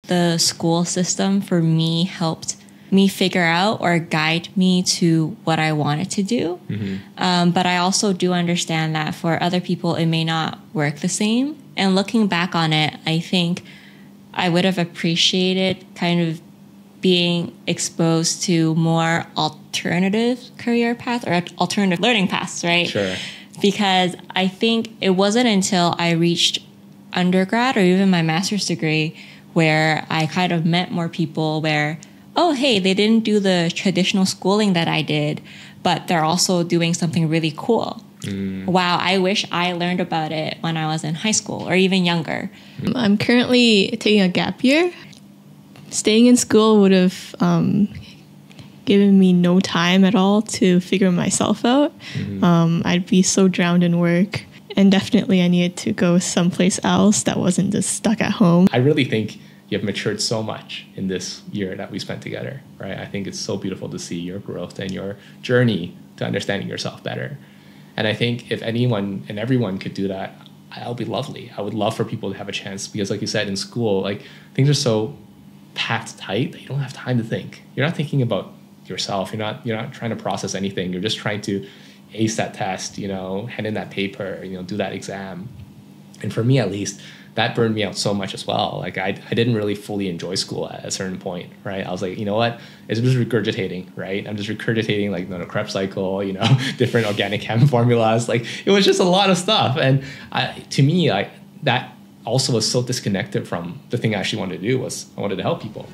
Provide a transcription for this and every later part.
the school system for me helped me figure out or guide me to what I wanted to do. But I also do understand that for other people, it may not work the same. And looking back on it, I think I would have appreciated kind of being exposed to more alternative career paths or alternative learning paths, right? Sure. Because I think it wasn't until I reached undergrad or even my master's degree where I kind of met more people where, oh, hey, they didn't do the traditional schooling that I did, but they're also doing something really cool. Wow, I wish I learned about it when I was in high school or even younger. I'm currently taking a gap year. Staying in school would have given me no time at all to figure myself out. I'd be so drowned in work. And definitely I needed to go someplace else that wasn't just stuck at home. I really think you have matured so much in this year that we spent together, right? I think it's so beautiful to see your growth and your journey to understanding yourself better. And I think if anyone and everyone could do that, that'll be lovely. I would love for people to have a chance because like you said, in school, like things are so packed tight that you don't have time to think. You're not thinking about yourself. You're not trying to process anything. You're just trying to ace that test, hand in that paper, do that exam. And for me, at least, that burned me out so much as well. Like I didn't really fully enjoy school at a certain point, right? I was like, you know what? It's just regurgitating, right? I'm just regurgitating like the Krebs cycle, different organic chem formulas. Like it was just a lot of stuff. And to me, like that also was so disconnected from the thing I actually wanted to do was I wanted to help people.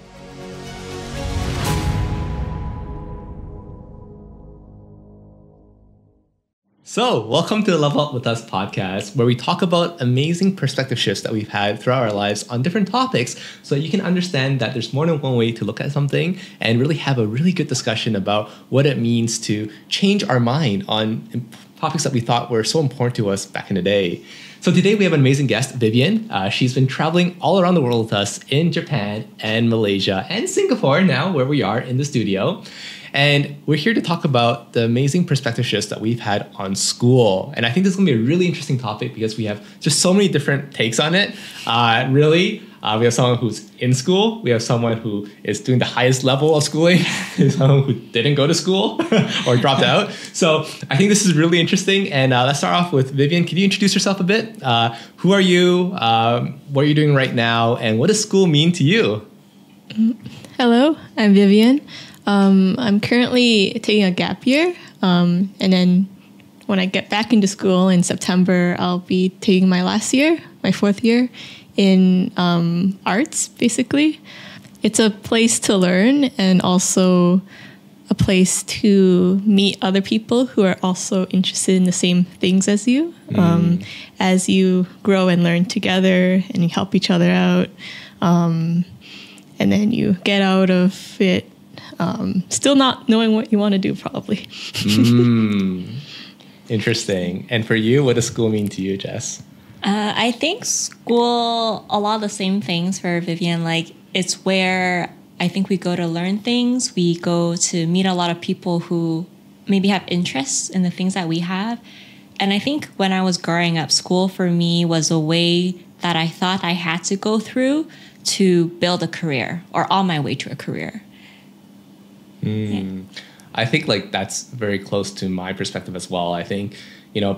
So, welcome to the Level Up With Us podcast, where we talk about amazing perspective shifts that we've had throughout our lives on different topics so you can understand that there's more than one way to look at something and really have a really good discussion about what it means to change our mind on topics that we thought were so important to us back in the day. So today we have an amazing guest, Vivian. She's been traveling all around the world with us in Japan and Malaysia and Singapore now, where we are in the studio. And we're here to talk about the amazing perspective shifts that we've had on school. And I think this is going to be a really interesting topic because we have just so many different takes on it. We have someone who's in school. We have someone who is doing the highest level of schooling. Someone who didn't go to school or dropped out. So I think this is really interesting. And let's start off with Vivian. Can you introduce yourself a bit? Who are you? What are you doing right now? And what does school mean to you? Hello, I'm Vivian. I'm currently taking a gap year, and then when I get back into school in September, I'll be taking my last year, my fourth year in arts, basically. It's a place to learn and also a place to meet other people who are also interested in the same things as you. As you grow and learn together and you help each other out, and then you get out of it still not knowing what you want to do, probably. Interesting. And for you, what does school mean to you, Jess? I think school, a lot of the same things for Vivian. Like it's where I think we go to learn things. We go to meet a lot of people who maybe have interests in the things that we have. And I think when I was growing up, school for me was a way that I thought I had to go through to build a career or on my way to a career. I think like that's very close to my perspective as well. I think,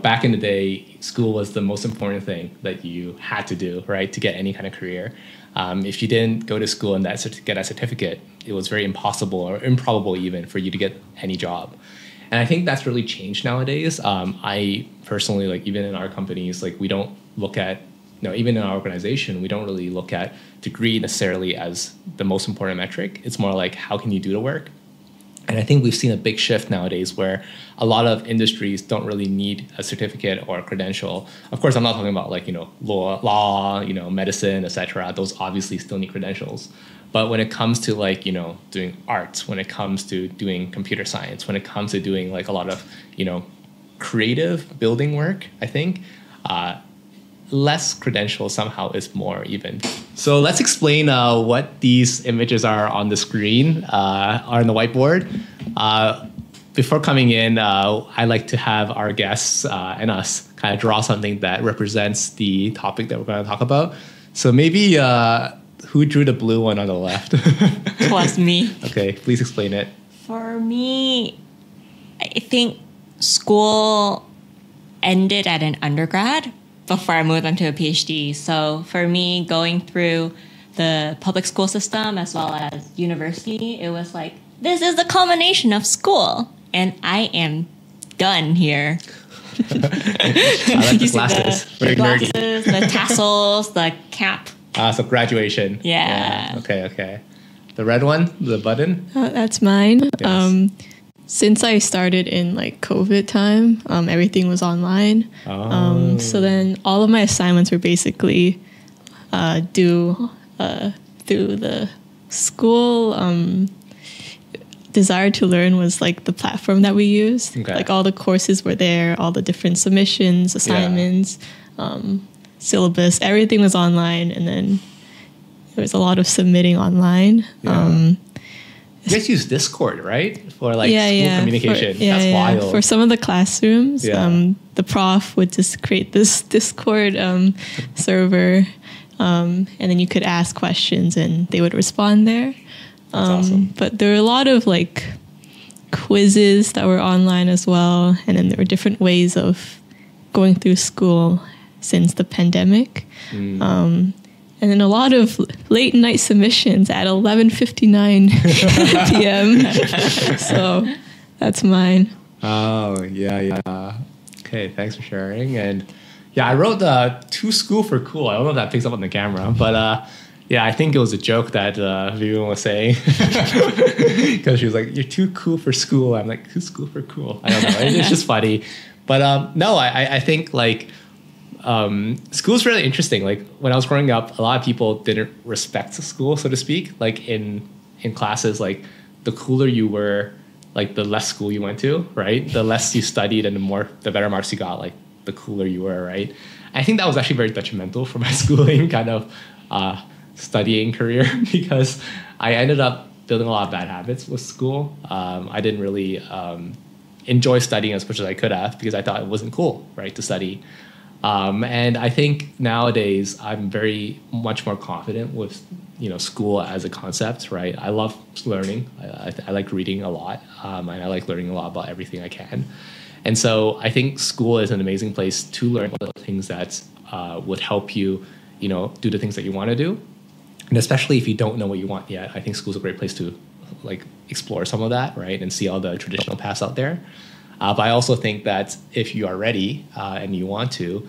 back in the day, school was the most important thing that you had to do, right, to get any kind of career. If you didn't go to school and get that certificate, it was very impossible or improbable even for you to get any job. And I think that's really changed nowadays. I personally, like even in our companies, like we don't look at, even in our organization, we don't really look at degree necessarily as the most important metric. It's more like how can you do the work? And I think we've seen a big shift nowadays where a lot of industries don't really need a certificate or a credential. Of course, I'm not talking about like, law, medicine, etc. Those obviously still need credentials. But when it comes to like, doing arts, when it comes to doing computer science, when it comes to doing like a lot of, creative building work, I think less credentials somehow is more even. So let's explain what these images are on the screen, are on the whiteboard. Before coming in, I like to have our guests and us kind of draw something that represents the topic that we're going to talk about. So maybe who drew the blue one on the left? Was me. Okay, please explain it. For me, I think school ended at an undergrad before I moved on to a PhD. So for me, going through the public school system as well as university, it was like, this is the culmination of school. And I am done here. I like the glasses. Very nerdy. The tassels, the cap. So graduation. Yeah. Okay. The red one, the button. That's mine. Yes. Since I started in like COVID time, everything was online. So then all of my assignments were basically due through the school. Desire to Learn was like the platform that we used. Okay. Like all the courses were there, all the different submissions, assignments, syllabus, everything was online. And then there was a lot of submitting online. Yeah. You guys use Discord, right? For like school communication. That's wild. For some of the classrooms, Yeah. the prof would just create this Discord server, and then you could ask questions and they would respond there. That's awesome. But there were a lot of like quizzes that were online as well. And then there were different ways of going through school since the pandemic. And then a lot of late night submissions at 11:59 p.m. So that's mine. Oh, yeah. Okay, thanks for sharing. And yeah, I wrote to school for cool. I don't know if that picks up on the camera, but yeah, I think it was a joke that Vivian was saying. Because she was like, you're too cool for school. I'm like, too school for cool. I don't know. It's just funny. But no, I think like school's really interesting. Like when I was growing up, a lot of people didn't respect school, so to speak. Like in classes, like the cooler you were, like the less school you went to, right? The less you studied and the better marks you got, like the cooler you were, right? I think that was actually very detrimental for my schooling kind of studying career because I ended up building a lot of bad habits with school. I didn't really enjoy studying as much as I could have because I thought it wasn't cool, right, to study. And I think nowadays I'm very much more confident with school as a concept, right? I love learning. I like reading a lot, and I like learning a lot about everything I can. And so I think school is an amazing place to learn the things that would help you, do the things that you want to do. And especially if you don't know what you want yet, I think school's a great place to like explore some of that, right? And see all the traditional paths out there. But I also think that if you are ready and you want to,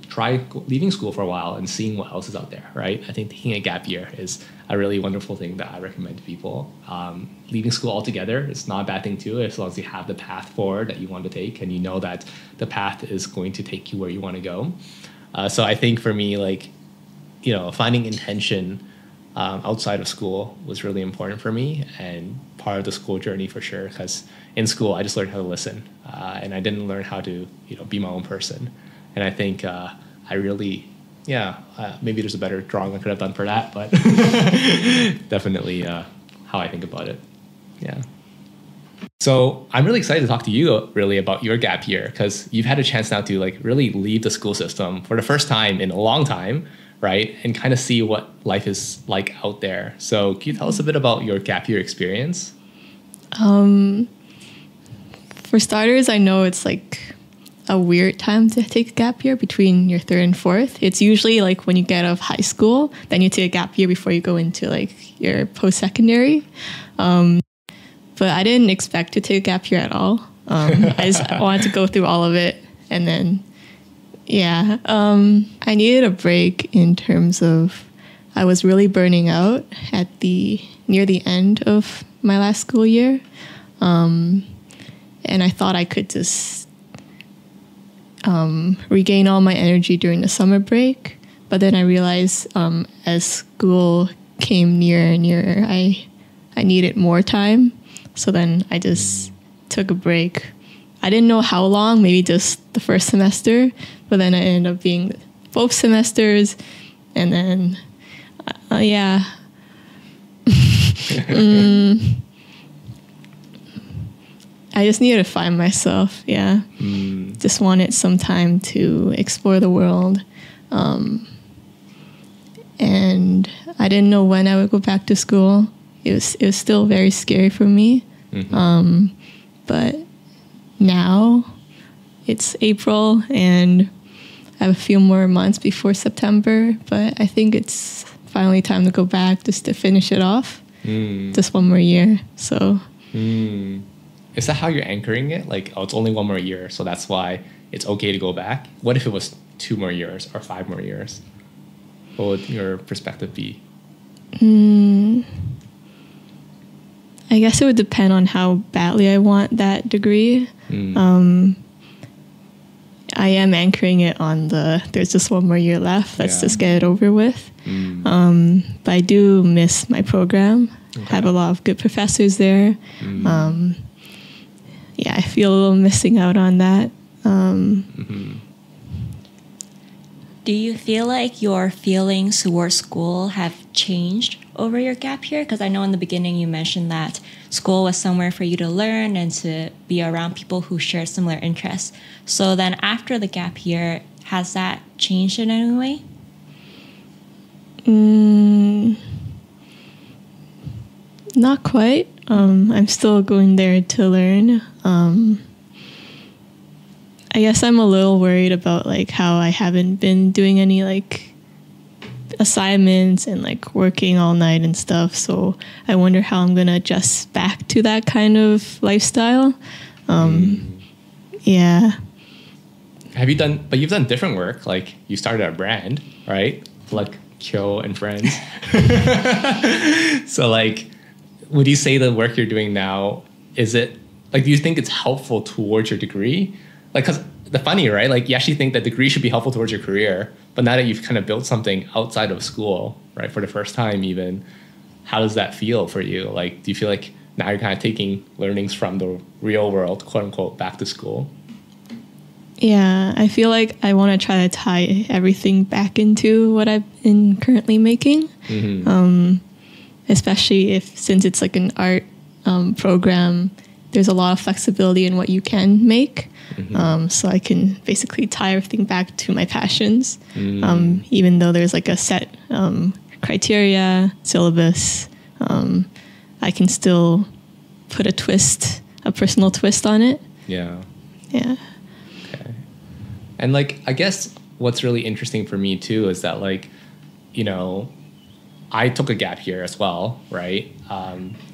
try leaving school for a while and seeing what else is out there, right? I think taking a gap year is a really wonderful thing that I recommend to people. Leaving school altogether is not a bad thing too, as long as you have the path forward that you want to take and you know that the path is going to take you where you want to go. So I think for me, like, finding intention outside of school was really important for me and part of the school journey for sure, because in school I just learned how to listen and I didn't learn how to be my own person. And I think I really, maybe there's a better drawing I could have done for that, but definitely how I think about it. Yeah. So I'm really excited to talk to you really about your gap year, because you've had a chance now to like really leave the school system for the first time in a long time, right? And kind of see what life is like out there. So can you tell us a bit about your gap year experience? For starters, I know it's like a weird time to take a gap year between your third and fourth. It's usually like when you get out of high school, then you take a gap year before you go into like your post-secondary. But I didn't expect to take a gap year at all. I just wanted to go through all of it. And then, I needed a break in terms of I was really burning out near the end of my last school year. And I thought I could just regain all my energy during the summer break. But then I realized as school came nearer and nearer, I needed more time. So then I just took a break. I didn't know how long, maybe just the first semester, but then I ended up being both semesters. And then, I just needed to find myself. Just wanted some time to explore the world. and I didn't know when I would go back to school. It was still very scary for me. But now it's April and I have a few more months before September, but I think it's finally time to go back just to finish it off. Just one more year. So is that how you're anchoring it? Like, oh, it's only one more year, so that's why it's okay to go back? What if it was 2 more years or 5 more years? What would your perspective be? I guess it would depend on how badly I want that degree. I am anchoring it on there's just one more year left. Let's just get it over with. But I do miss my program. Okay. I have a lot of good professors there. Yeah, I feel a little missing out on that. Do you feel like your feelings towards school have changed over your gap year? Because I know in the beginning you mentioned that school was somewhere for you to learn and to be around people who share similar interests. So then after the gap year, has that changed in any way? Not quite. I'm still going there to learn. I guess I'm a little worried about like how I haven't been doing any like assignments and like working all night and stuff. So I wonder how I'm gonna adjust back to that kind of lifestyle. Yeah. But you've done different work. Like you started a brand, right? Like Kyo and Friends. So like, would you say the work you're doing now, is it like, do you think it's helpful towards your degree? Like, cause the funny, right? Like you actually think that degree should be helpful towards your career, but now that you've kind of built something outside of school, right? For the first time even, how does that feel for you? Like, do you feel like now you're kind of taking learnings from the real world, quote unquote, back to school? Yeah, I feel like I want to try to tie everything back into what I've been currently making. Especially since it's like an art program, there's a lot of flexibility in what you can make. So I can basically tie everything back to my passions, even though there's like a set criteria, syllabus. I can still put a personal twist on it. Yeah. Yeah. Okay. And like, I guess what's really interesting for me too is that like, you know, I took a gap year as well, right?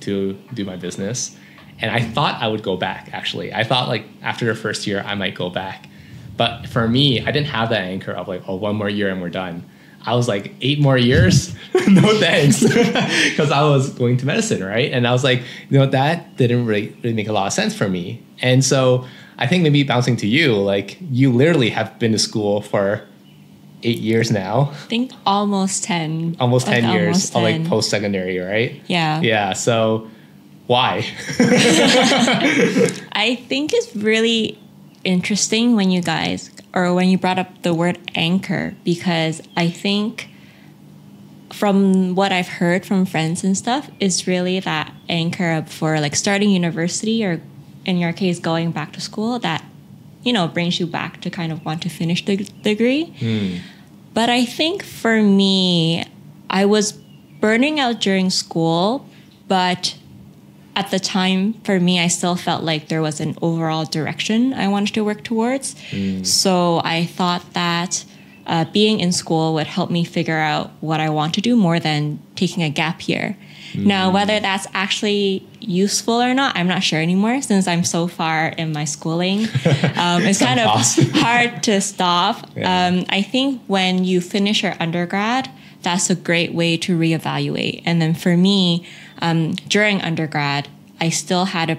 To do my business. And I thought I would go back, actually. I thought like after the first year, I might go back. But for me, I didn't have that anchor of like, oh, 1 more year and we're done. I was like, 8 more years? No thanks. Because I was going to medicine, right? And I was like, you know, that didn't really make a lot of sense for me. And so I think maybe bouncing to you, like you literally have been to school for 8 years now. I think almost 10. Almost 10 years, almost 10. Like post-secondary, right? Yeah. Yeah, so why? I think it's really interesting when you brought up the word anchor, because I think from what I've heard from friends and stuff, is really that anchor for like starting university, or in your case, going back to school, that, you know, brings you back to kind of want to finish the degree. But I think for me, I was burning out during school, but at the time, for me, I still felt like there was an overall direction I wanted to work towards. So I thought that being in school would help me figure out what I want to do more than taking a gap year. Now, whether that's actually useful or not, I'm not sure anymore, since I'm so far in my schooling. It's kind of hard to stop. Yeah. I think when you finish your undergrad, that's a great way to reevaluate. And then for me, during undergrad, I still had a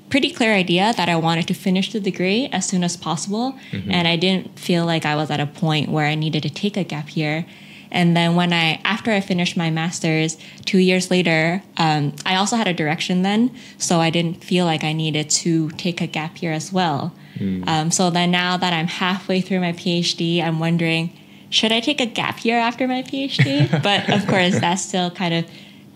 pretty clear idea that I wanted to finish the degree as soon as possible. And I didn't feel like I was at a point where I needed to take a gap year. And then after I finished my master's 2 years later, I also had a direction then. So I didn't feel like I needed to take a gap year as well. So then now that I'm halfway through my PhD, I'm wondering, should I take a gap year after my PhD? But of course, that's still kind of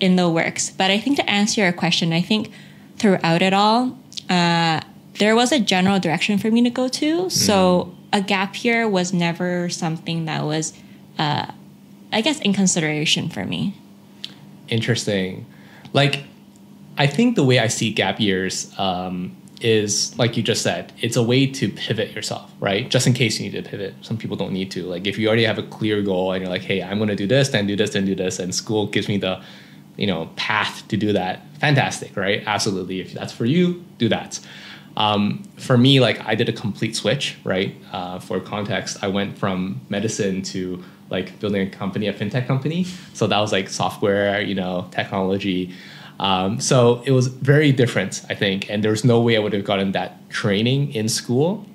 in the works. But I think to answer your question, I think throughout it all, there was a general direction for me to go to. So a gap year was never something that was a I guess, in consideration for me. Interesting. Like, I think the way I see gap years is, like you just said, it's a way to pivot yourself, right? Just in case you need to pivot. Some people don't need to. Like, if you already have a clear goal and you're like, hey, I'm going to do this, then do this, then do this, and school gives me the, path to do that, fantastic, right? Absolutely. If that's for you, do that. For me, like, I did a complete switch, right? For context, I went from medicine to like building a company, a fintech company. So that was like software, technology. So it was very different, I think. And there's no way I would have gotten that training in school.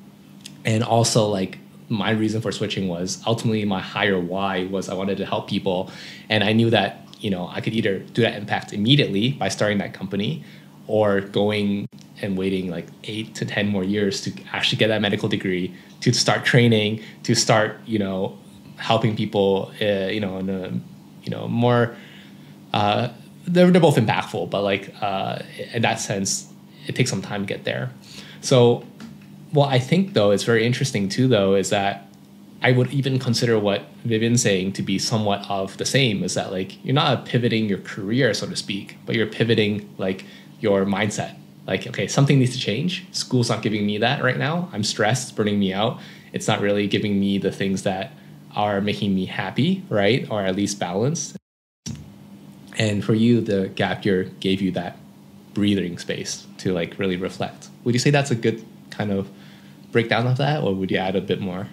And also, like, my reason for switching was ultimately my higher why was I wanted to help people. And I knew that, I could either do that impact immediately by starting that company, or going and waiting like 8 to 10 more years to actually get that medical degree, to start training, to start, helping people, in a, more, they're both impactful, but like, in that sense, it takes some time to get there. So what I think, though, is very interesting too, though, is that I would even consider what Vivian's saying to be somewhat of the same, is that like, you're not pivoting your career, so to speak, but you're pivoting like your mindset. Like, okay, something needs to change. School's not giving me that right now. I'm stressed, it's burning me out. It's not really giving me the things that are making me happy, right? Or at least balanced. And for you, the gap year gave you that breathing space to like really reflect. Would you say that's a good kind of breakdown of that, or would you add a bit more?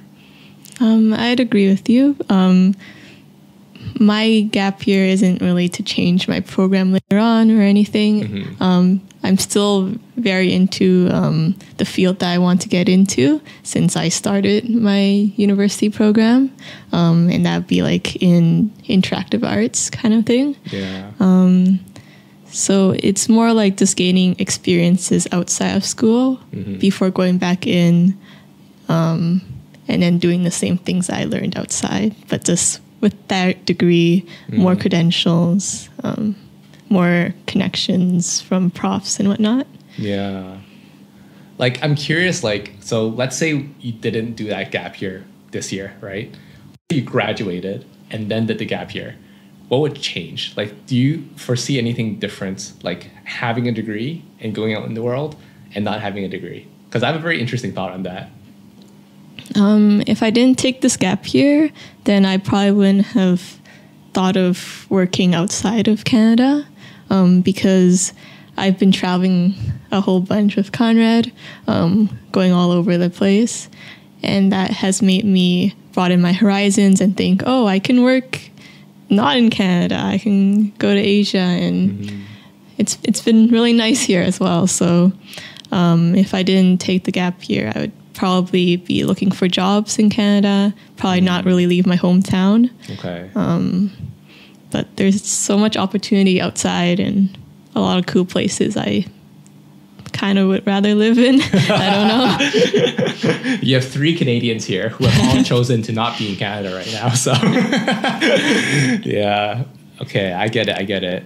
I'd agree with you. My gap year isn't really to change my program later on or anything. Mm-hmm. I'm still very into the field that I want to get into since I started my university program, and that'd be like in interactive arts kind of thing. Yeah. So it's more like just gaining experiences outside of school before going back in, and then doing the same things I learned outside, but just with that degree, more credentials, more connections from profs and whatnot. Yeah. Like, I'm curious, like, so let's say you didn't do that gap year this year, right? You graduated and then did the gap year. What would change? Like, do you foresee anything different, like having a degree and going out in the world and not having a degree? Because I have a very interesting thought on that. If I didn't take this gap year, then I probably wouldn't have thought of working outside of Canada, because I've been traveling a whole bunch with Conrad, going all over the place. And that has made me broaden my horizons and think, oh, I can work not in Canada. I can go to Asia, and it's been really nice here as well. So if I didn't take the gap year, I would probably be looking for jobs in Canada, probably not really leave my hometown. Okay. But there's so much opportunity outside and a lot of cool places I kind of would rather live in. I don't know. You have 3 Canadians here who have all chosen to not be in Canada right now. So yeah. Okay, I get it.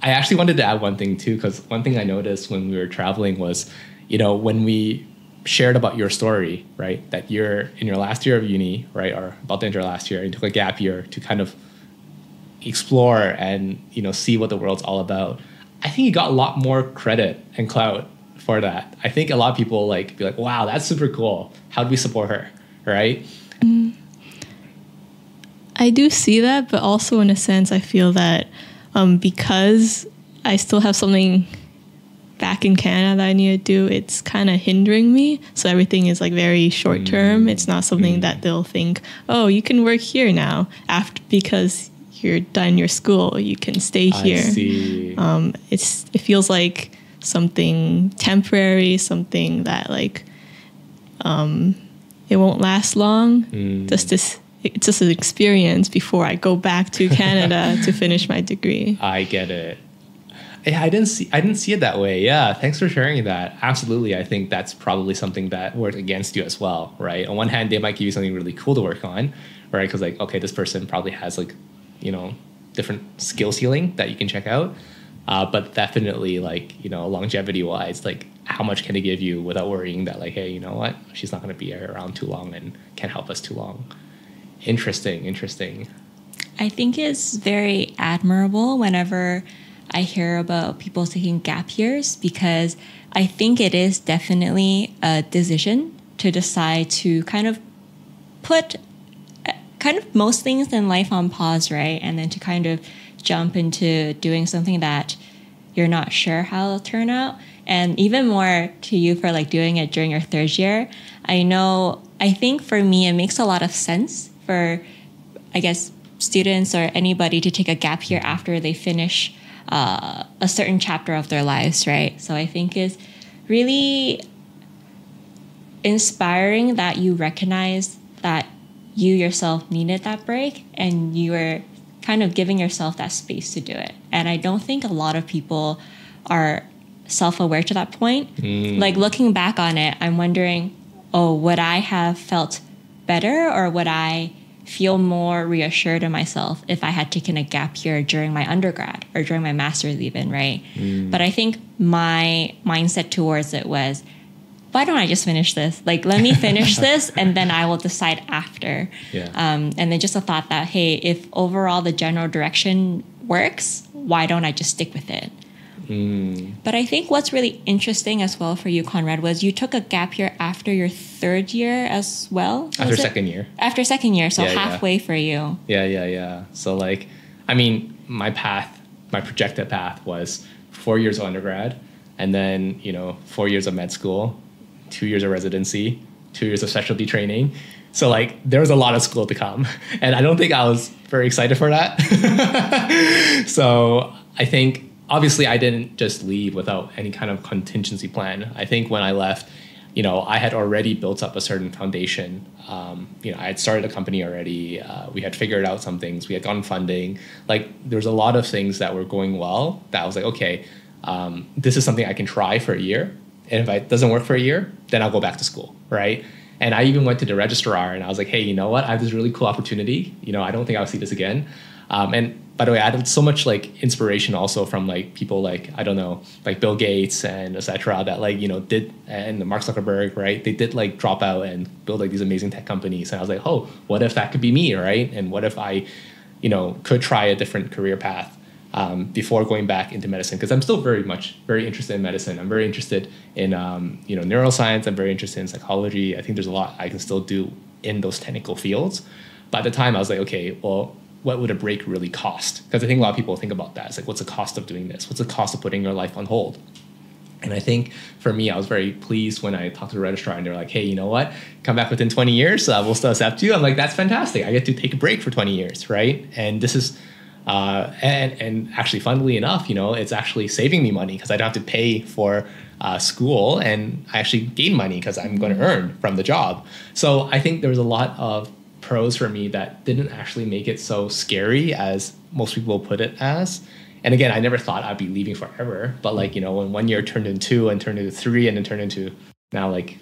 I actually wanted to add one thing too, because one thing I noticed when we were traveling was, when we shared about your story, right? That you're in your last year of uni, right? Or about to enter last year, and took a gap year to kind of explore and, see what the world's all about. I think you got a lot more credit and clout for that. I think a lot of people be like, wow, that's super cool. How do we support her? Right? I do see that, but also in a sense, I feel that because I still have something back in Canada that I need to do, it's kind of hindering me. So everything is very short term. It's not something that they'll think, oh, you can work here now because you're done your school. You can stay here. I see. It feels like something temporary, something that it won't last long. It's just an experience before I go back to Canada to finish my degree. I get it. Yeah, I didn't see it that way. Yeah, thanks for sharing that. Absolutely, I think that's probably something that worked against you as well, right? On one hand, they might give you something really cool to work on, right? Because okay, this person probably has different skill ceiling that you can check out. But definitely longevity wise, how much can they give you without worrying that hey, you know what, she's not going to be around too long and can't help us too long. Interesting. I think it's very admirable whenever I hear about people taking gap years, because I think it is definitely a decision to decide to kind of put kind of most things in life on pause, right? And then to kind of jump into doing something that you're not sure how it'll turn out. And even more to you for like doing it during your third year. I think for me, it makes a lot of sense for, I guess, students or anybody to take a gap year after they finish a certain chapter of their lives, right? So I think it's really inspiring that you recognize that you yourself needed that break and you were kind of giving yourself that space to do it. And I don't think a lot of people are self-aware to that point. Like looking back on it, I'm wondering, would I have felt better or would I feel more reassured in myself if I had taken a gap year during my undergrad or during my master's even, right? But I think my mindset towards it was, why don't I just finish this? Like, let me finish this and then I will decide after. Yeah. And then just a thought that, hey, if overall the general direction works, why don't I just stick with it? But I think what's really interesting as well for you, Conrad, was you took a gap year after your third year as well? After second year. After second year, so Yeah, halfway for you. Yeah. So like, I mean, my projected path was 4 years of undergrad and then, 4 years of med school, 2 years of residency, 2 years of specialty training. So like there was a lot of school to come and I don't think I was very excited for that. So I think obviously I didn't just leave without any kind of contingency plan. I think when I left, I had already built up a certain foundation. I had started a company already. We had figured out some things. We had gotten funding. Like there's a lot of things that were going well that I was like, okay, this is something I can try for a year. And if it doesn't work for a year, then I'll go back to school, right? And I even went to the registrar and I was like, hey, you know what? I have this really cool opportunity. I don't think I'll see this again. And by the way, I had so much like inspiration also from like people like, I don't know, like Bill Gates and et cetera that like, did, and Mark Zuckerberg, right? They did like drop out and build like these amazing tech companies. And I was like, oh, what if that could be me, right? And what if I, could try a different career path before going back into medicine? Because I'm still very interested in medicine. I'm very interested in, neuroscience. I'm very interested in psychology. I think there's a lot I can still do in those technical fields. But at the time I was like, okay, well, what would a break really cost? Because I think a lot of people think about that. It's like, what's the cost of doing this? What's the cost of putting your life on hold? And I think for me, I was very pleased when I talked to the registrar and they're like, hey, you know what? Come back within 20 years, we'll still accept you. I'm like, that's fantastic. I get to take a break for 20 years, right? And this is, and actually, funnily enough, it's actually saving me money because I don't have to pay for school and I actually gain money because I'm going to earn from the job. So I think there was a lot of pros for me that didn't actually make it so scary as most people put it as. And again, I never thought I'd be leaving forever. But like, when 1 year turned into 2 and turned into 3 and then turned into now like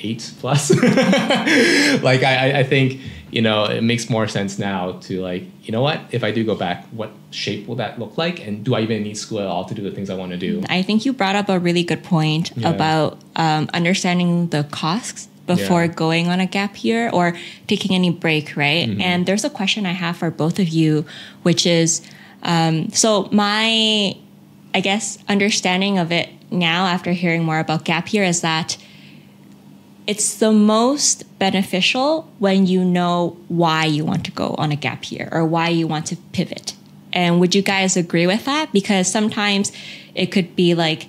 8 plus, like I think, it makes more sense now to like, what, if I do go back, what shape will that look like? And do I even need school at all to do the things I want to do? I think you brought up a really good point about understanding the costs before going on a gap year or taking any break, right? And there's a question I have for both of you, which is, so my, I guess, understanding of it now after hearing more about gap year is that it's the most beneficial when you know why you want to go on a gap year or why you want to pivot. And would you guys agree with that? Because sometimes it could be like,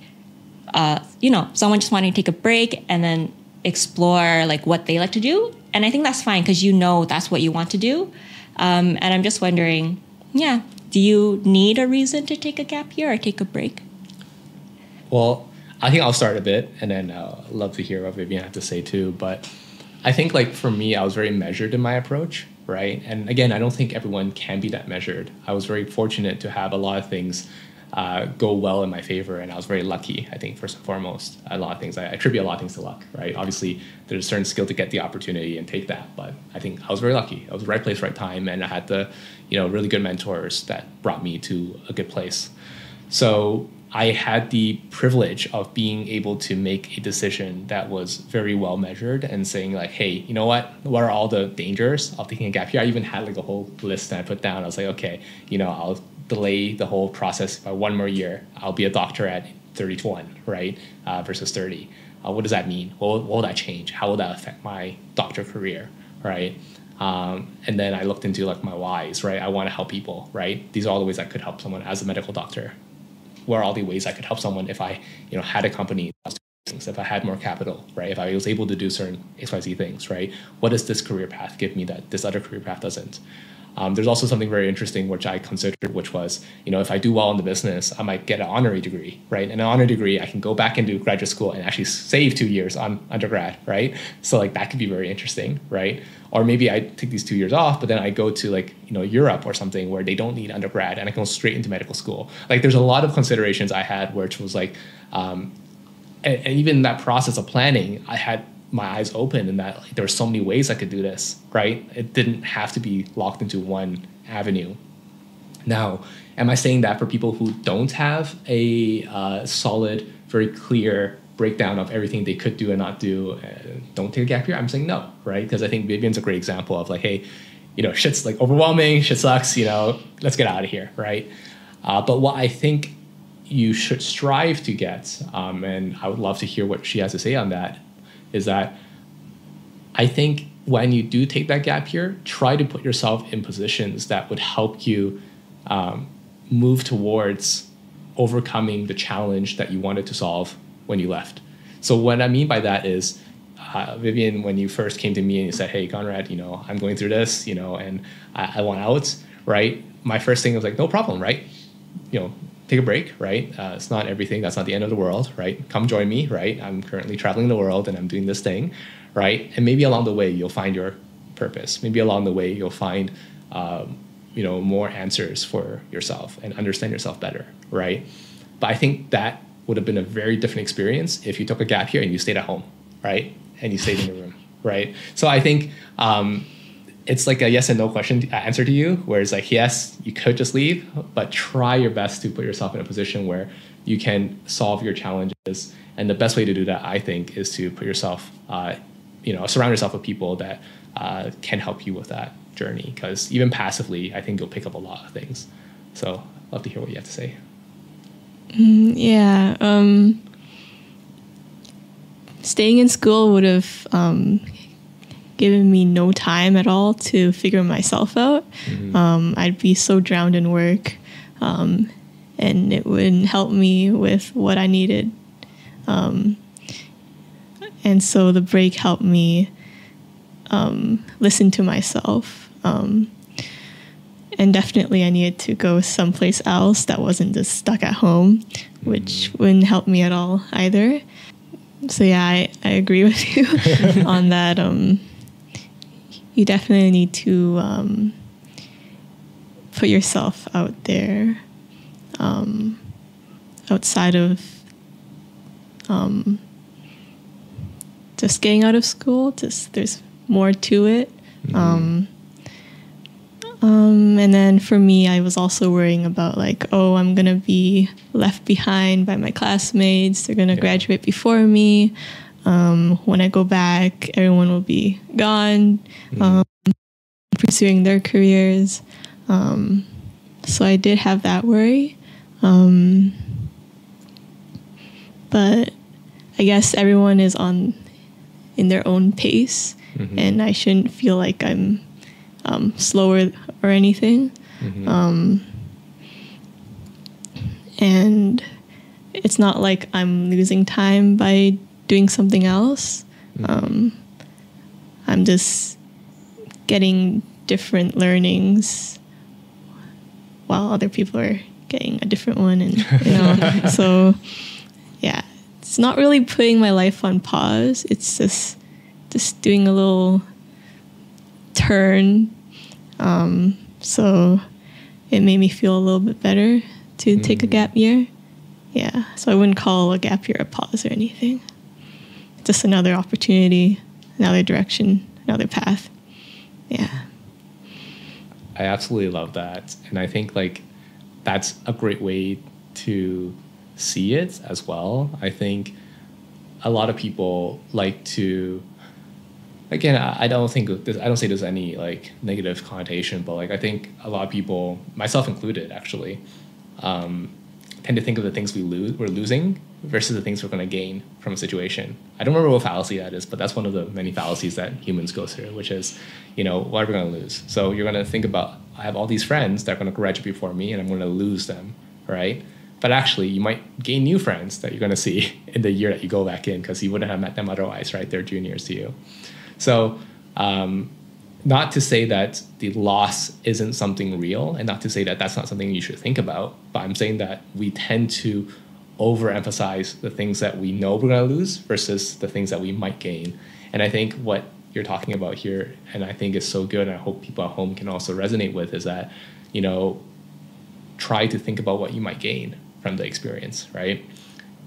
someone just wanting to take a break and then explore like what they like to do. And I think that's fine because that's what you want to do. And I'm just wondering, do you need a reason to take a gap year or take a break? Well, I think I'll start a bit and then I'd love to hear what Vivian had to say too. But I think like for me, I was very measured in my approach, right? And again, I don't think everyone can be that measured. I was very fortunate to have a lot of things go well in my favor. And I was very lucky, I think, first and foremost. A lot of things, I attribute a lot of things to luck, right? Obviously, there's a certain skill to get the opportunity and take that. But I think I was very lucky. I was right place, right time. And I had the, really good mentors that brought me to a good place. So, I had the privilege of being able to make a decision that was very well measured and saying like, hey, you know what are all the dangers of taking a gap year? I even had like a whole list that I put down. I was like, okay, I'll delay the whole process by one more year. I'll be a doctor at 31, right? Versus 30. What does that mean? What will that change? How will that affect my doctor career, right? And then I looked into like my whys, right? I want to help people, right? These are all the ways I could help someone as a medical doctor. What are all the ways I could help someone if I, had a company, if I had more capital, right? If I was able to do certain XYZ things, right? What does this career path give me that this other career path doesn't? There's also something very interesting which I considered, which was, if I do well in the business, I might get an honorary degree, right? And an honorary degree, I can go back into graduate school and actually save 2 years on undergrad, right? So like that could be very interesting, right? Or maybe I take these 2 years off, but then I go to like, Europe or something where they don't need undergrad and I can go straight into medical school. Like there's a lot of considerations I had, which was like, and even that process of planning, I had my eyes open and that like, there were so many ways I could do this, right? It didn't have to be locked into one avenue. Now, am I saying that for people who don't have a solid, very clear breakdown of everything they could do and not do, don't take a gap year? I'm saying no, right? Because I think Vivian's a great example of like, hey, shit's like overwhelming, shit sucks, let's get out of here, right? But what I think you should strive to get, and I would love to hear what she has to say on that, is that I think when you do take that gap year, try to put yourself in positions that would help you move towards overcoming the challenge that you wanted to solve when you left. So what I mean by that is, Vivian, when you first came to me and you said, hey, Conrad, I'm going through this, and I want out, right? My first thing was like, no problem, right? Take a break, right? It's not everything. That's not the end of the world, right? Come join me, right? I'm currently traveling the world and I'm doing this thing, right? And maybe along the way, you'll find your purpose. Maybe along the way, you'll find, more answers for yourself and understand yourself better, right? But I think that would have been a very different experience if you took a gap year and you stayed at home, right? And you stayed in your room, right? So I think it's like a yes and no question answer to you, where it's like, yes, you could just leave, but try your best to put yourself in a position where you can solve your challenges. And the best way to do that, I think, is to put yourself, surround yourself with people that can help you with that journey. Because even passively, I think you'll pick up a lot of things. So I'd love to hear what you have to say. Yeah. Staying in school would have given me no time at all to figure myself out. Mm-hmm. I'd be so drowned in work, and it wouldn't help me with what I needed. And so the break helped me listen to myself. And definitely I needed to go someplace else that wasn't just stuck at home, which wouldn't help me at all either. So yeah, I agree with you on that. You definitely need to put yourself out there, outside of just getting out of school. There's more to it. And then for me, I was also worrying about like, oh, I'm going to be left behind by my classmates. They're going to graduate before me. When I go back, everyone will be gone, pursuing their careers. So I did have that worry. But I guess everyone is in their own pace, and I shouldn't feel like I'm slower or anything. And it's not like I'm losing time by doing something else. I'm just getting different learnings while other people are getting a different one, and so yeah, it's not really putting my life on pause. It's just doing a little turn. So it made me feel a little bit better to take a gap year. Yeah, so I wouldn't call a gap year a pause or anything. Just another opportunity, another direction, another path. Yeah. I absolutely love that. And I think like that's a great way to see it as well. I think a lot of people like to, again, I don't say there's any like negative connotation, but like I think a lot of people, myself included actually, tend to think of the things we're losing versus the things we're going to gain from a situation. I don't remember what fallacy that is, but that's one of the many fallacies that humans go through, which is, what are we going to lose? So you're going to think about, I have all these friends that are going to graduate before me and I'm going to lose them, right? But actually, you might gain new friends that you're going to see in the year that you go back in because you wouldn't have met them otherwise, right? They're juniors to you. So not to say that the loss isn't something real and not to say that that's not something you should think about, but I'm saying that we tend to overemphasize the things that we know we're going to lose versus the things that we might gain. And I think what you're talking about here, and I think is so good, and I hope people at home can also resonate with, is that, try to think about what you might gain from the experience, right?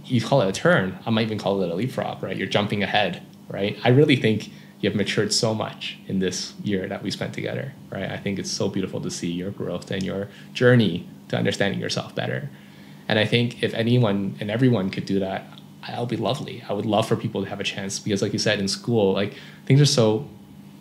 You call it a turn. I might even call it a leapfrog, right? You're jumping ahead, right? I really think you have matured so much in this year that we spent together, right? I think it's so beautiful to see your growth and your journey to understanding yourself better. And I think if anyone and everyone could do that, that would be lovely. I would love for people to have a chance because, like you said, in school, like things are so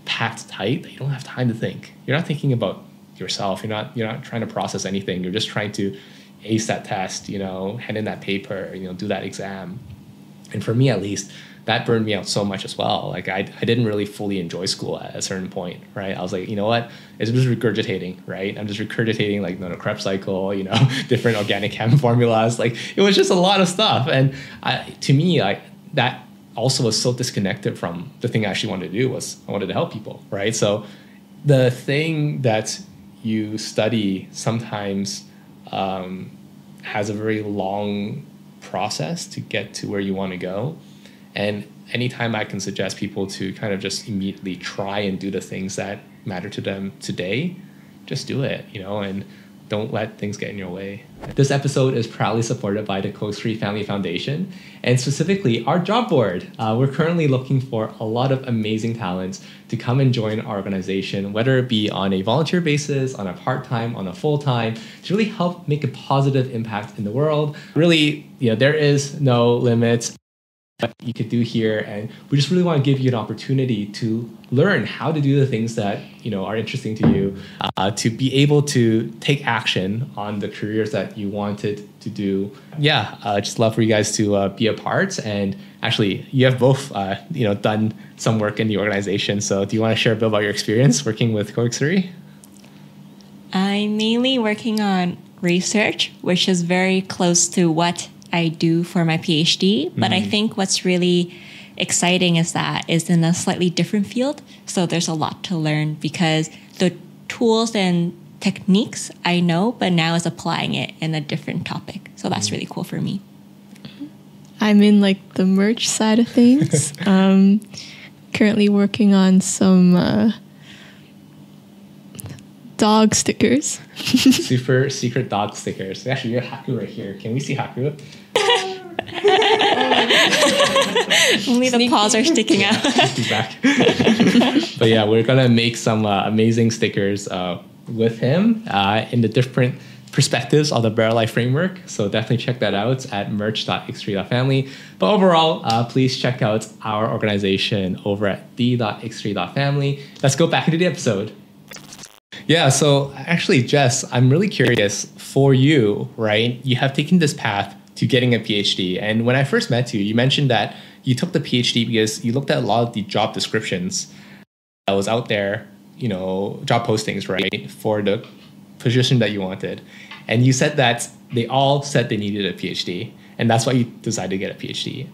packed tight that you don't have time to think. You're not thinking about yourself. You're not trying to process anything. You're just trying to ace that test, hand in that paper, do that exam. And for me, at least, that burned me out so much as well. Like I didn't really fully enjoy school at a certain point, right? I was like, you know what? It's just regurgitating, right? I'm just regurgitating like the Krebs cycle, different organic chem formulas. Like it was just a lot of stuff. And to me, like that also was so disconnected from the thing I actually wanted to do was I wanted to help people, right? So the thing that you study sometimes has a very long process to get to where you want to go. And anytime I can suggest people to kind of just immediately try and do the things that matter to them today, just do it, and don't let things get in your way. This episode is proudly supported by the Coke Street Family Foundation, and specifically our job board. We're currently looking for a lot of amazing talents to come and join our organization, whether it be on a volunteer basis, on a part-time, on a full-time, to really help make a positive impact in the world. Really, there is no limits you could do here, and we just really want to give you an opportunity to learn how to do the things that are interesting to you, to be able to take action on the careers that you wanted to do. Just love for you guys to be a part. And actually, you have both done some work in the organization. So do you want to share a bit about your experience working with Coke 3? I'm mainly working on research, which is very close to what I do for my PhD, but I think what's really exciting is that it's in a slightly different field. So there's a lot to learn because the tools and techniques I know, but now is applying it in a different topic. So that's really cool for me. I'm in like the merch side of things. Currently working on some dog stickers. Super secret dog stickers. Actually, you have Haku right here. Can we see Haku? Only the paws are sticking out. He's back. But yeah, we're gonna make some amazing stickers with him in the different perspectives of the Better Life framework. So definitely check that out at merch.x3.family. But overall, please check out our organization over at the.x3.family. Let's go back into the episode. Yeah, so actually, Jess, I'm really curious for you, right? You have taken this path to getting a PhD. And when I first met you, you mentioned that you took the PhD because you looked at a lot of the job descriptions that was out there, job postings, right, for the position that you wanted. And you said that they all said they needed a PhD. And that's why you decided to get a PhD.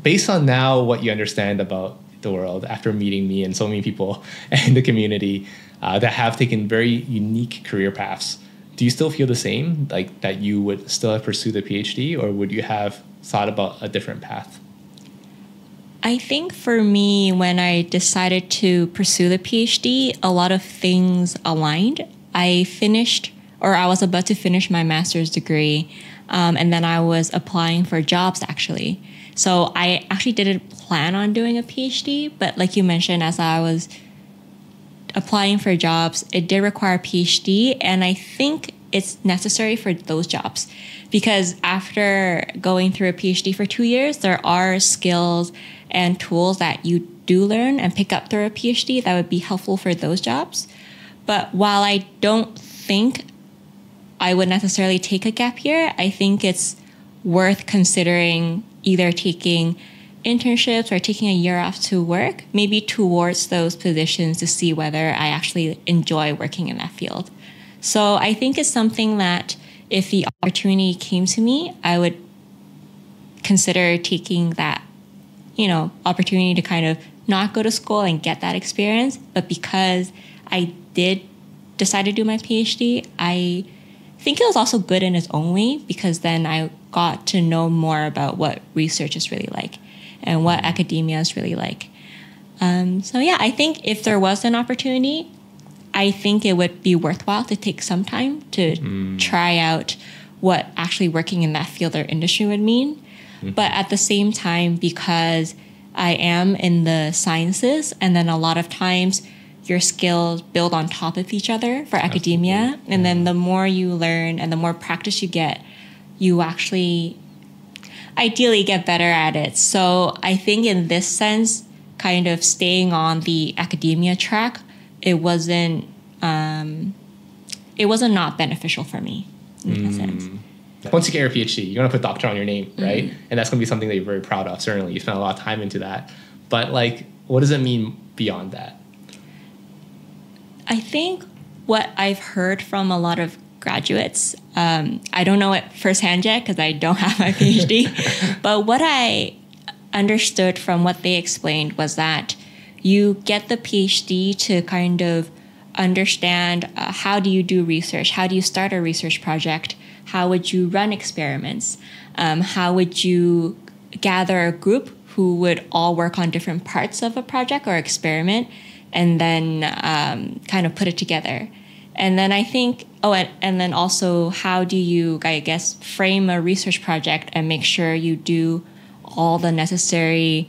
Based on now what you understand about the world after meeting me and so many people in the community that have taken very unique career paths, do you still feel the same, like that you would still have pursued a PhD, or would you have thought about a different path? I think for me, when I decided to pursue the PhD, a lot of things aligned. I was about to finish my master's degree, and then I was applying for jobs actually. So I actually didn't plan on doing a PhD, but like you mentioned, as I was applying for jobs, it did require a PhD, and I think it's necessary for those jobs. Because after going through a PhD for 2 years, there are skills and tools that you do learn and pick up through a PhD that would be helpful for those jobs. But while I don't think I would necessarily take a gap year, I think it's worth considering either taking internships or taking a year off to work, maybe towards those positions to see whether I actually enjoy working in that field. So I think it's something that if the opportunity came to me, I would consider taking that, opportunity to kind of not go to school and get that experience. But because I did decide to do my PhD, I think it was also good in its own way, because then I got to know more about what research is really like and what academia is really like. I think if there was an opportunity, I think it would be worthwhile to take some time to try out what actually working in that field or industry would mean. But at the same time, because I am in the sciences, and then a lot of times your skills build on top of each other for academia. Absolutely. And then the more you learn and the more practice you get, you actually ideally get better at it. So I think in this sense, kind of staying on the academia track, it wasn't not beneficial for me in that sense. Once you get your PhD, you're going to put doctor on your name, right? And that's going to be something that you're very proud of. Certainly, you spent a lot of time into that. But what does it mean beyond that? I think what I've heard from a lot of graduates, I don't know it firsthand yet because I don't have my PhD, but what I understood from what they explained was that you get the PhD to kind of understand how do you do research, how do you start a research project, how would you run experiments, how would you gather a group who would all work on different parts of a project or experiment, and then kind of put it together. And then I think, and then also how do you, I guess, frame a research project and make sure you do all the necessary,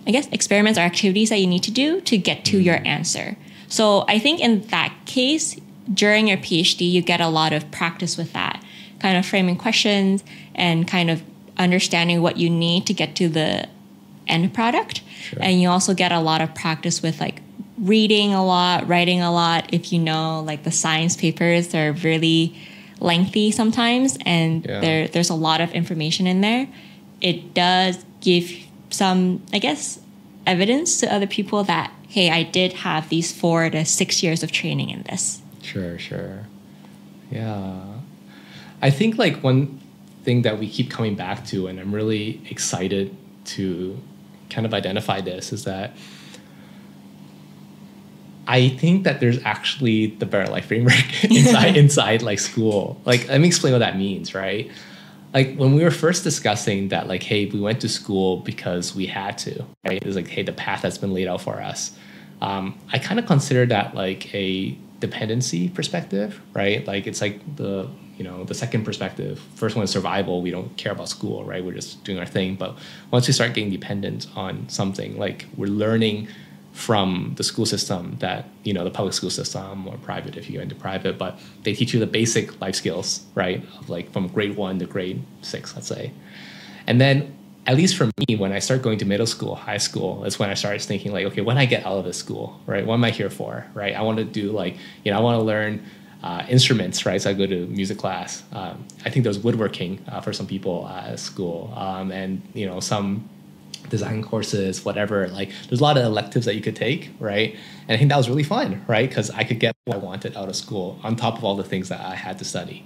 I guess, experiments or activities that you need to do to get to your answer. So I think in that case, during your PhD, you get a lot of practice with that, kind of framing questions and kind of understanding what you need to get to the end product. Sure. And you also get a lot of practice with reading a lot, writing a lot. If you know, the science papers are really lengthy sometimes, and there's a lot of information in there. It does give some, I guess, evidence to other people that, hey, I did have these 4 to 6 years of training in this. Sure. Yeah. I think one thing that we keep coming back to, and I'm really excited to kind of identify this, is that I think that there's actually the Better Life framework inside school. Let me explain what that means, right? When we were first discussing that, hey, we went to school because we had to, right? It was hey, the path that's been laid out for us. I kind of consider that a dependency perspective, right? It's the second perspective. First one is survival. We don't care about school, right? We're just doing our thing. But once we start getting dependent on something, we're learning from the school system that, the public school system or private if you go into private, but they teach you the basic life skills, right? Of from grade 1 to grade 6, let's say. And then, at least for me, when I start going to middle school, high school, is when I started thinking okay, when I get out of this school, right? What am I here for, right? I want to do I want to learn instruments, right? So I go to music class. I think there's woodworking for some people at school, and some design courses, whatever. There's a lot of electives that you could take, right? And I think that was really fun, right? Because I could get what I wanted out of school on top of all the things that I had to study.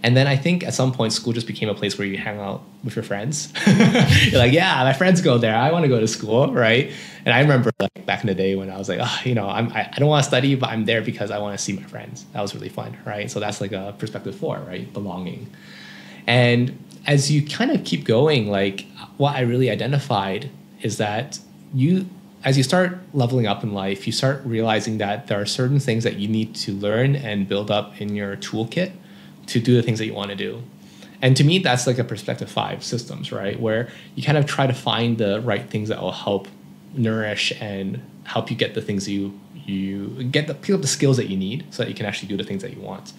And then I think at some point school just became a place where you hang out with your friends. You're yeah, my friends go there. I want to go to school, right? And I remember back in the day when I was I don't want to study, but I'm there because I want to see my friends. That was really fun, right? So that's a perspective 4, right? Belonging. And as you kind of keep going, what I really identified is that as you start leveling up in life, you start realizing that there are certain things that you need to learn and build up in your toolkit to do the things that you want to do. And to me, that's a perspective 5 systems, right? Where you kind of try to find the right things that will help nourish and help you get the things pick up the skills that you need so that you can actually do the things that you want.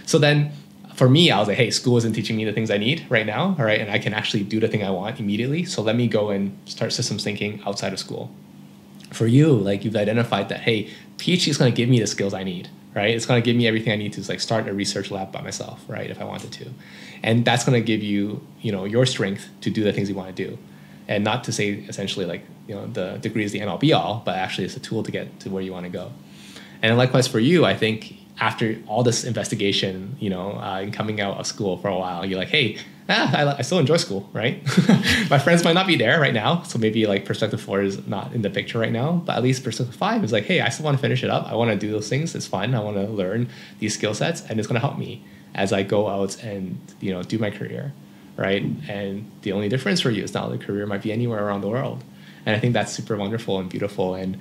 So then for me, I was like, hey, school isn't teaching me the things I need right now, all right? And I can actually do the thing I want immediately. So let me go and start systems thinking outside of school. For you, like you've identified that, hey, PhD is going to give me the skills I need, right? It's going to give me everything I need to like start a research lab by myself, right? If I wanted to. And that's going to give you, your strength to do the things you want to do. And not to say essentially like, the degree is the end all be all, but actually it's a tool to get to where you want to go. And likewise for you, I think after all this investigation, and coming out of school for a while, you're like, hey, I still enjoy school, right? My friends might not be there right now. So maybe like perspective 4 is not in the picture right now, but at least perspective 5 is like, hey, I still want to finish it up. I want to do those things. It's fun. I want to learn these skill sets and it's going to help me as I go out and, do my career, right? And the only difference for you is now the career might be anywhere around the world. And I think that's super wonderful and beautiful. And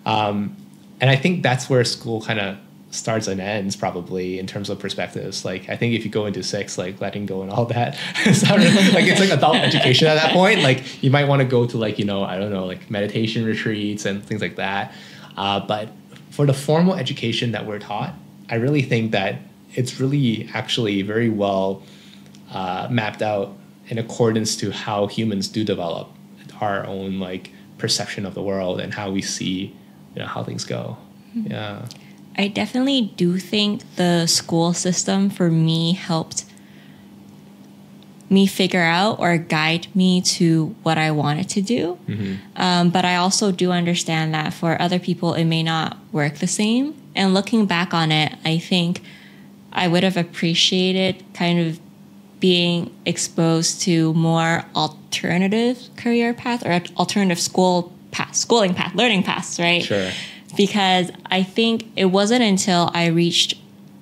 I think that's where school kind of starts and ends probably in terms of perspectives. Like I think if you go into 6, like letting go and all that, it's not really, like it's like adult education at that point. Like you might want to go to like, I don't know, like meditation retreats and things like that. But for the formal education that we're taught, I really think that it's really actually very well mapped out in accordance to how humans do develop our own like perception of the world and how we see, how things go. Mm-hmm. Yeah. I definitely do think the school system for me helped me figure out or guide me to what I wanted to do. Mm-hmm. But I also do understand that for other people, it may not work the same. And looking back on it, I think I would have appreciated kind of being exposed to more alternative career path or alternative schooling path, learning paths, right? Sure. Because I think it wasn't until I reached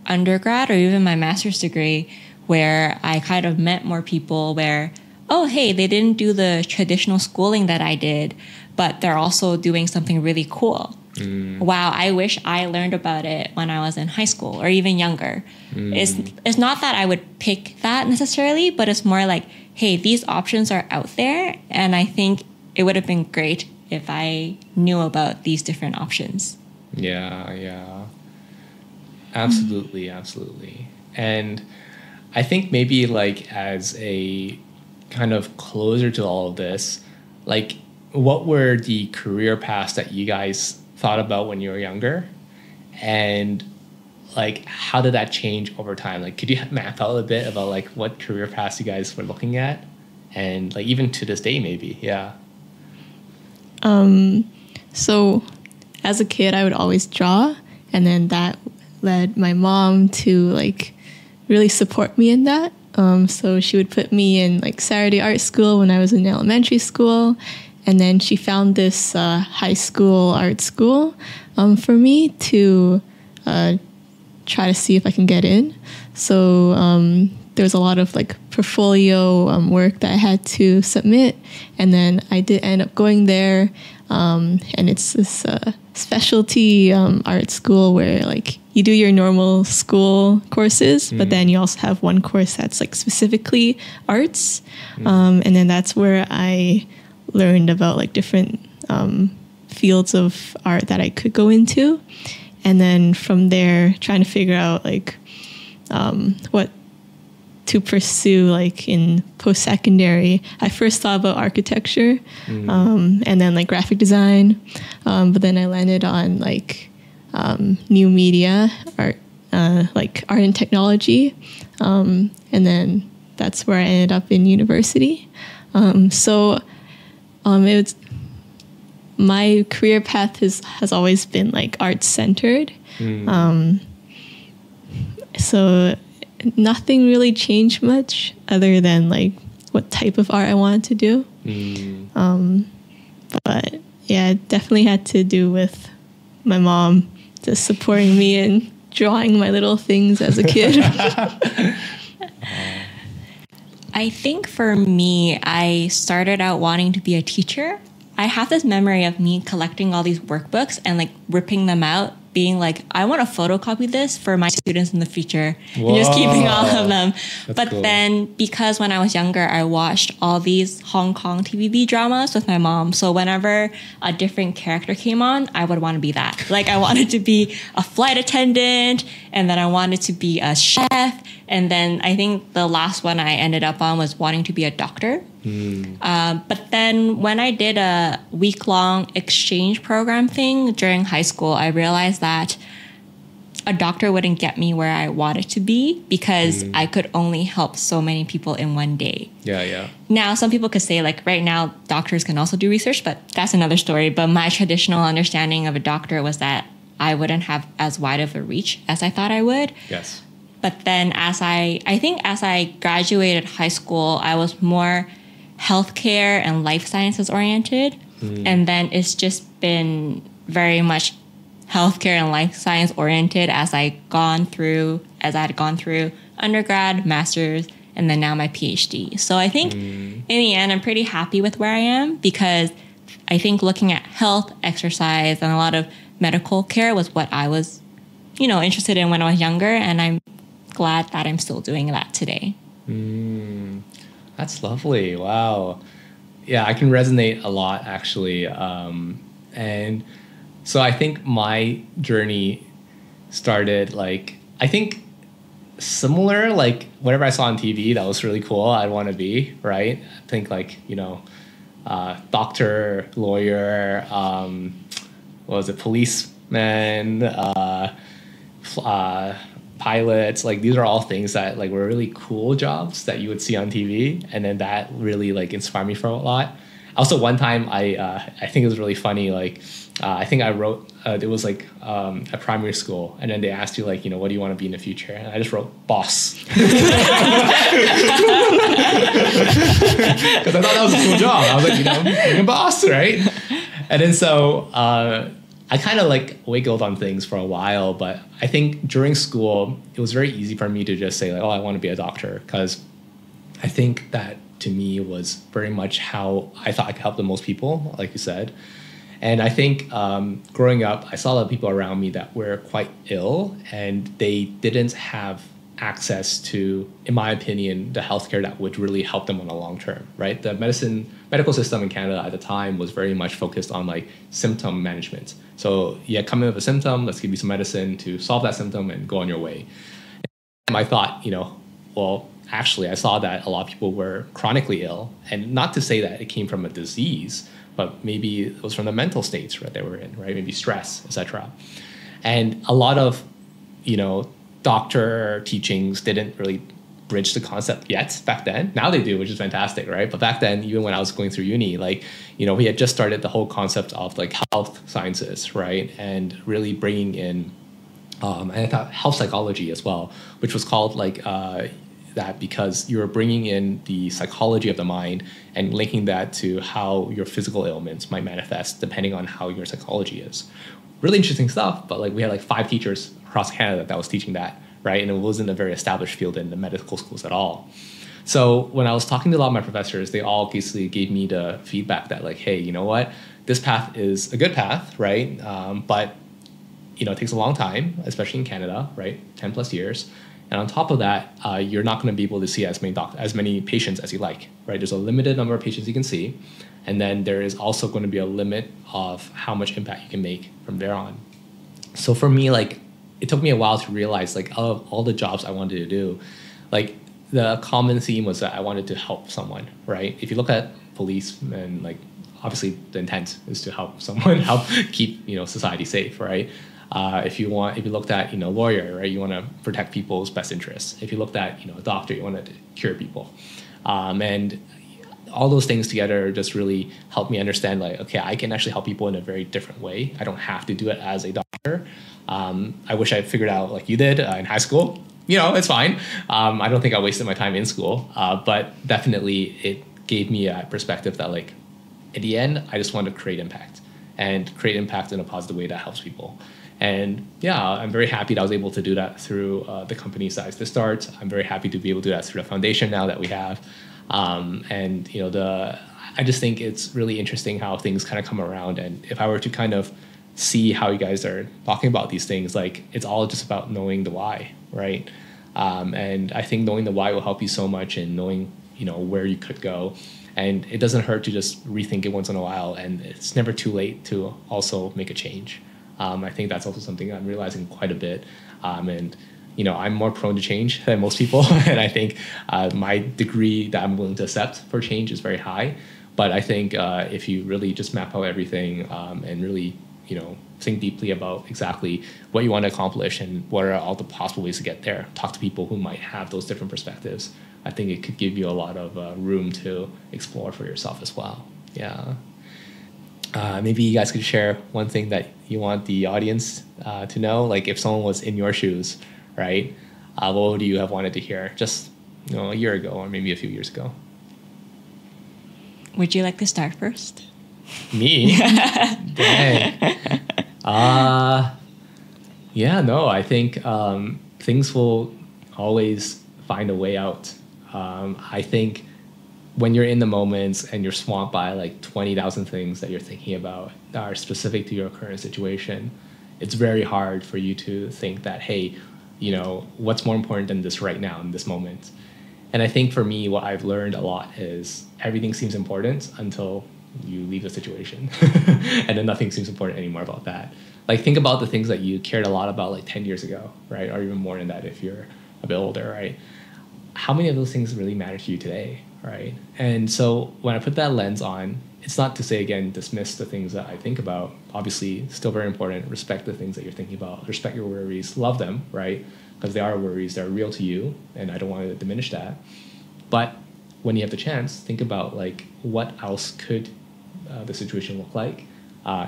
undergrad or even my master's degree where I kind of met more people where, oh, hey, they didn't do the traditional schooling that I did, but they're also doing something really cool. Wow, I wish I learned about it when I was in high school or even younger. It's not that I would pick that necessarily, but it's more like, hey, these options are out there, and I think it would have been great if I knew about these different options. Yeah. Absolutely. And I think maybe like as a kind of closer to all of this, like what were the career paths that you guys thought about when you were younger? And like how did that change over time? Like could you map out a bit about like what career paths you guys were looking at? And like even to this day maybe, yeah. So as a kid, I would always draw, and then that led my mom to like really support me in that. So she would put me in like Saturday art school when I was in elementary school, and then she found this high school art school for me to try to see if I can get in. So there was a lot of like portfolio work that I had to submit, and then I did end up going there. And it's this specialty art school where like you do your normal school courses, but then you also have one course that's like specifically arts. And then that's where I learned about like different fields of art that I could go into. And then from there, trying to figure out like what to pursue like in post-secondary. I first thought about architecture and then like graphic design, but then I landed on like new media art, like art and technology, and then that's where I ended up in university. So it was, my career path has always been like art-centered. So nothing really changed much other than like what type of art I wanted to do. But yeah, it definitely had to do with my mom just supporting me in drawing my little things as a kid. I think for me, I started out wanting to be a teacher. I have this memory of me collecting all these workbooks and like ripping them out being like, I want to photocopy this for my students in the future, and just keeping all of them. But cool. Then because when I was younger, I watched all these Hong Kong TVB dramas with my mom. So whenever a different character came on, I would want to be that. Like I wanted to be a flight attendant, and then I wanted to be a chef. And then I think the last one I ended up on was wanting to be a doctor. But then when I did a week-long exchange program thing during high school, I realized that a doctor wouldn't get me where I wanted to be because I could only help so many people in one day. Yeah. Now, some people could say like right now, doctors can also do research, but that's another story. But my traditional understanding of a doctor was that I wouldn't have as wide of a reach as I thought I would. Yes. But then as I graduated high school, I was more healthcare and life sciences oriented. And then it's just been very much healthcare and life science oriented as I had gone through undergrad, master's, and then now my PhD. So I think in the end, I'm pretty happy with where I am because I think looking at health, exercise, and a lot of medical care was what I was, interested in when I was younger. And I'm glad that I'm still doing that today. That's lovely. Wow. Yeah, I can resonate a lot actually. And so I think my journey started similar, like whatever I saw on TV that was really cool, I'd want to be, right? I think doctor, lawyer, policeman, pilots, like these are all things that like were really cool jobs that you would see on TV, and then that really like inspired me for a lot. Also, one time I think it was really funny. I think I wrote it was like a primary school, and then they asked you what do you want to be in the future? And I just wrote boss because I thought that was a cool job. I was like, being a boss, right? And then so I kind of wiggled on things for a while, but I think during school, it was very easy for me to just say I want to be a doctor, because I think that to me was very much how I thought I could help the most people, like you said. And I think growing up, I saw a lot of people around me that were quite ill, and they didn't have access to, in my opinion, the healthcare that would really help them on the long term, right? The medical system in Canada at the time was very much focused on symptom management. So you come in with a symptom, let's give you some medicine to solve that symptom and go on your way. And I thought, actually I saw that a lot of people were chronically ill, and not to say that it came from a disease, but maybe it was from the mental states that they were in, right? Maybe stress, etc. And a lot of, doctor teachings didn't really bridge the concept yet back then. Now they do, which is fantastic, right? But back then, even when I was going through uni, we had just started the whole concept of health sciences, right? And really bringing in, and I thought health psychology as well, which was called that because you're bringing in the psychology of the mind and linking that to how your physical ailments might manifest depending on how your psychology is. Really interesting stuff, but we had 5 teachers across Canada that was teaching that, right? And it wasn't a very established field in the medical schools at all. So when I was talking to a lot of my professors, they all basically gave me the feedback that hey, you know what? This path is a good path, right? But it takes a long time, especially in Canada, right? 10 plus years. And on top of that, you're not going to be able to see as many patients as you like, right? There's a limited number of patients you can see. And then there is also going to be a limit of how much impact you can make from there on. So for me, it took me a while to realize, out of all the jobs I wanted to do, the common theme was that I wanted to help someone, right? If you look at police, and obviously the intent is to help someone, help keep, society safe, right? If you looked at, lawyer, right, you want to protect people's best interests. If you looked at, a doctor, you want to cure people. And all those things together just really helped me understand, okay, I can actually help people in a very different way. I don't have to do it as a doctor. I wish I figured out like you did in high school. It's fine. I don't think I wasted my time in school, but definitely it gave me a perspective that, in the end, I just want to create impact in a positive way that helps people. And yeah, I'm very happy that I was able to do that through the company Size to Start. I'm very happy to be able to do that through the foundation now that we have. I just think it's really interesting how things kind of come around. And if I were to kind of see how you guys are talking about these things, like it's all just about knowing the why, right? And I think knowing the why will help you so much in knowing, where you could go. And it doesn't hurt to just rethink it once in a while, and it's never too late to also make a change. I think that's also something I'm realizing quite a bit. And I'm more prone to change than most people, and I think my degree that I'm willing to accept for change is very high. But I think if you really just map out everything and really, think deeply about exactly what you want to accomplish and what are all the possible ways to get there, talk to people who might have those different perspectives, I think it could give you a lot of room to explore for yourself as well. Yeah. Maybe you guys could share one thing that you want the audience to know. Like if someone was in your shoes, right? What would you have wanted to hear just a year ago or maybe a few years ago? Would you like to start first? Me? Dang. Yeah, no, I think things will always find a way out. I think when you're in the moments and you're swamped by like 20,000 things that you're thinking about that are specific to your current situation, it's very hard for you to think that, hey, what's more important than this right now in this moment? And I think for me, what I've learned a lot is everything seems important until you leave the situation. And then nothing seems important anymore about that. Like think about the things that you cared a lot about like 10 years ago, right? Or even more than that if you're a bit older, right? How many of those things really matter to you today, right? And so when I put that lens on, it's not to say, again, dismiss the things that I think about. Obviously, still very important. Respect the things that you're thinking about. Respect your worries. Love them, right? Because they are worries. They're real to you, and I don't want to diminish that. But when you have the chance, think about like what else could the situation look like,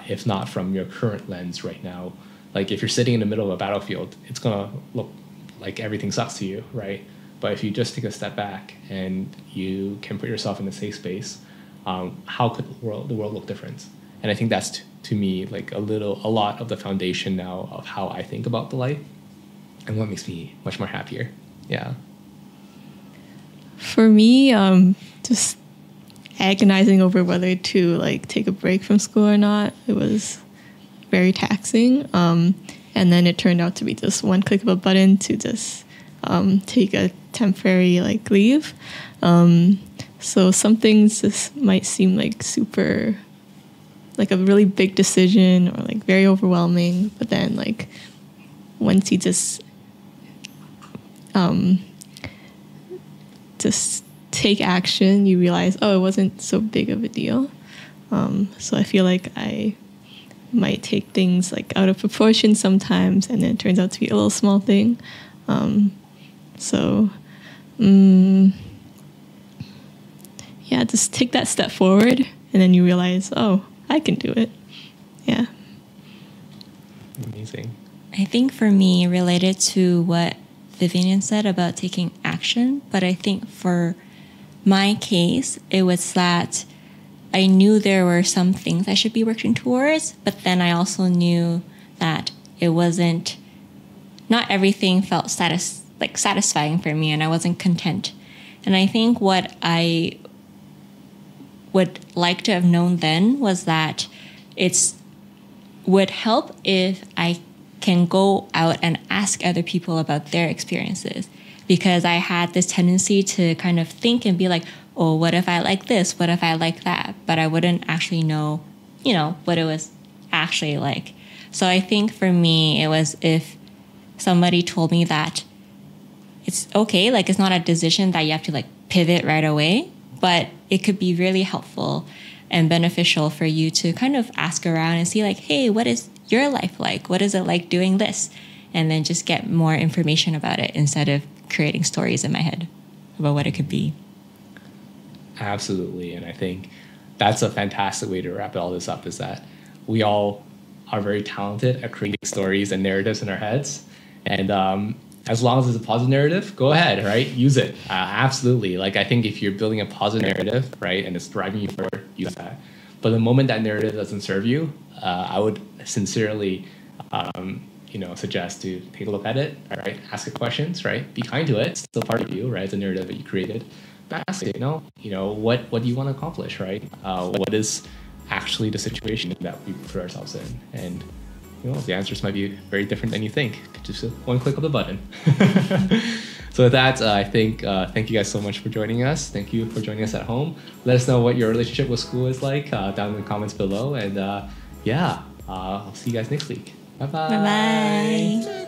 if not from your current lens right now. Like if you're sitting in the middle of a battlefield, it's gonna look like everything sucks to you, right? But if you just take a step back and you can put yourself in a safe space, how could the world look different? And I think that's to me like a lot of the foundation now of how I think about the life and what makes me much more happier. Yeah. For me, just agonizing over whether to like take a break from school or not. It was very taxing. And then it turned out to be just one click of a button to just take a temporary like leave. So some things just might seem like super, like a really big decision or like very overwhelming. But then like once you just take action, you realize, oh, it wasn't so big of a deal. So I feel like I might take things like out of proportion sometimes, and then it turns out to be a little small thing. Yeah, just take that step forward, and then you realize, oh, I can do it. Yeah. Amazing. I think for me, related to what Vivian said about taking action, but I think for my case, it was that I knew there were some things I should be working towards, but then I also knew that it wasn't, not everything felt satisfying for me, and I wasn't content. And I think what I would like to have known then was that it's would help if I can go out and ask other people about their experiences, because I had this tendency to kind of think and be like, oh, what if I like this? What if I like that? But I wouldn't actually know, what it was actually like. So I think for me, it was if somebody told me that it's okay, like it's not a decision that you have to like pivot right away, but it could be really helpful and beneficial for you to kind of ask around and see like, hey, what is your life like? What is it like doing this? And then just get more information about it instead of creating stories in my head about what it could be. Absolutely. And I think that's a fantastic way to wrap all this up, is that we all are very talented at creating stories and narratives in our heads. And as long as it's a positive narrative, go ahead, right? Use it. Absolutely. Like, I think if you're building a positive narrative, right, and it's driving you forward, use that. But the moment that narrative doesn't serve you, I would sincerely, suggest to take a look at it, right? Ask it questions, right? Be kind to it. It's still part of you, right? It's a narrative that you created. But ask it, what do you want to accomplish, right? What is actually the situation that we put ourselves in? And the answers might be very different than you think. Just one click of the button. So with that, I think thank you guys so much for joining us. Thank you for joining us at home. Let us know what your relationship with school is like down in the comments below. And I'll see you guys next week. Bye-bye. Bye-bye.